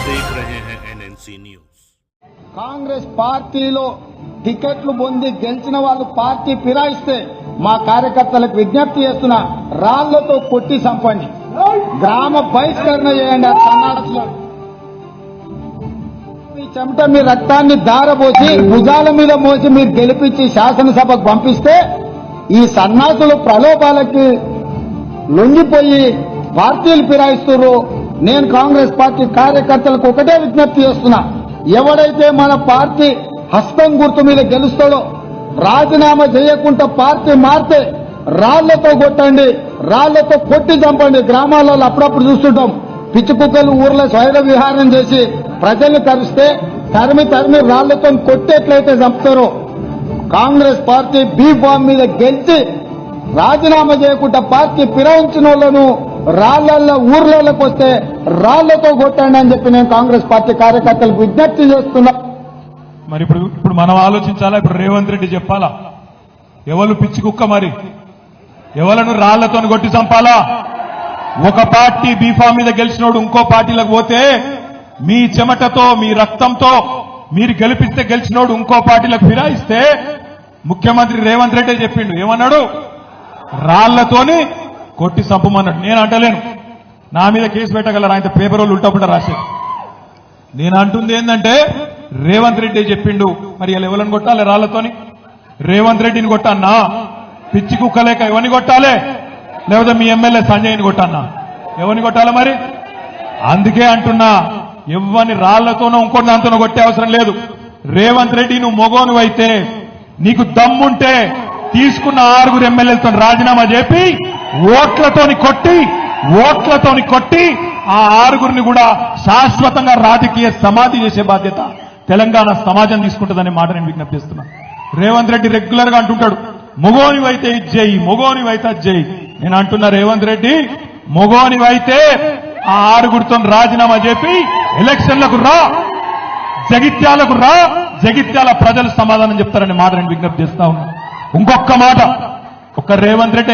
देख रहे हैं NNC न्यूज। కాంగ్రెస్ పార్టీలో టికెట్లు పొంది గెలిచిన వాళ్ళు పార్టీ ఫిరాయిస్తే మా కార్యకర్తలకు విజ్ఞప్తి చేస్తున్నా, రాళ్లతో కొట్టి చంపండి, గ్రామ బహిష్కరణ చేయండి. మీ చెమట మీ రక్తాన్ని దారబోసి భుజాల మీద మోసి మీరు గెలిపించి శాసనసభకు పంపిస్తే ఈ సన్నాసులు ప్రలోభాలకి లొంగిపోయి పార్టీలు ఫిరాయిస్తున్నారు. నేను కాంగ్రెస్ పార్టీ కార్యకర్తలకు ఒకటే విజ్ఞప్తి చేస్తున్నా, ఎవడైతే మన పార్టీ హస్తం గుర్తు మీద గెలుస్తాడో రాజీనామా చేయకుండా పార్టీ మారితే రాళ్లతో కొట్టండి, రాళ్లతో కొట్టి చంపండి. గ్రామాలలో అప్పుడప్పుడు చూస్తుంటాం, పిచ్చి కుక్కలు ఊర్లో స్వైర విహారం చేసి ప్రజల్ని తరిమి రాళ్లతో కొట్టేట్లయితే చంపుతారో, కాంగ్రెస్ పార్టీ బీ ఫామ్ మీద గెలిచి రాజీనామా చేయకుండా పార్టీ ఫిరాయించిన వాళ్ళను రాళ్లల్లో ఊర్లలోకి వస్తే రాళ్లతో కొట్టండి అని చెప్పి నేను కాంగ్రెస్ పార్టీ కార్యకర్తలకు విజ్ఞప్తి చేస్తున్నా. మరి ఇప్పుడు మనం ఆలోచించాలా? ఇప్పుడు రేవంత్ రెడ్డి చెప్పాలా ఎవరు పిచ్చి కుక్క, మరి ఎవలను రాళ్లతో కొట్టి చంపాలా? ఒక పార్టీ బీఫామ్ మీద గెలిచినోడు ఇంకో పార్టీలకు పోతే మీ చెమటతో మీ రక్తంతో మీరు గెలిపిస్తే గెలిచినోడు ఇంకో పార్టీలకు ఫిరాయిస్తే ముఖ్యమంత్రి రేవంత్ రెడ్డి చెప్పిండు, ఏమన్నాడు? రాళ్లతోని కొట్టి చంపమన్నాడు. నేను అంటలేను, నా మీద కేసు పెట్టగలరు, ఆయన పేపర్ వాళ్ళు ఉల్టా రాసేది. నేను అంటుంది ఏంటంటే రేవంత్ రెడ్డి చెప్పిండు, మరి ఇలా ఎవరిని కొట్టాలి? రాళ్లతోని రేవంత్ రెడ్డిని కొట్టన్నా? పిచ్చి కుక్కలేక ఎవరిని కొట్టాలి? లేకపోతే మీ ఎమ్మెల్యే సంజయ్ని కొట్టన్నా? ఎవరిని కొట్టాలి మరి? అందుకే అంటున్నా, ఎవరిని రాళ్లతోనో ఇంకో దాంతోనో కొట్టే అవసరం లేదు. రేవంత్ రెడ్డి నువ్వు మొగోను అయితే నీకు దమ్ముంటే తీసుకున్న 6 ఎమ్మెల్యేలతో రాజీనామా చేపి ఓట్లతోని కొట్టి ఆ 6 కూడా శాశ్వతంగా రాజకీయ సమాధి చేసే బాధ్యత తెలంగాణ సమాజం తీసుకుంటుందనే మాట నేను విజ్ఞప్తి చేస్తున్నా. రేవంత్ రెడ్డి రెగ్యులర్ గా అంటుంటాడు, మొగోనివైతే ఇది చేయి, మొగోనివైతే అది చేయి. నేను అంటున్నా, రేవంత్ రెడ్డి మొగోనివైతే ఆ 6 రాజీనామా చేపి ఎలక్షన్లకు రా, జగిత్యాల ప్రజలు సమాధానం చెప్తారనే మాట నేను విజ్ఞప్తి చేస్తా ఉన్నా. ఇంకొక్క మాట, ఒక్క రేవంత్ రెడ్డి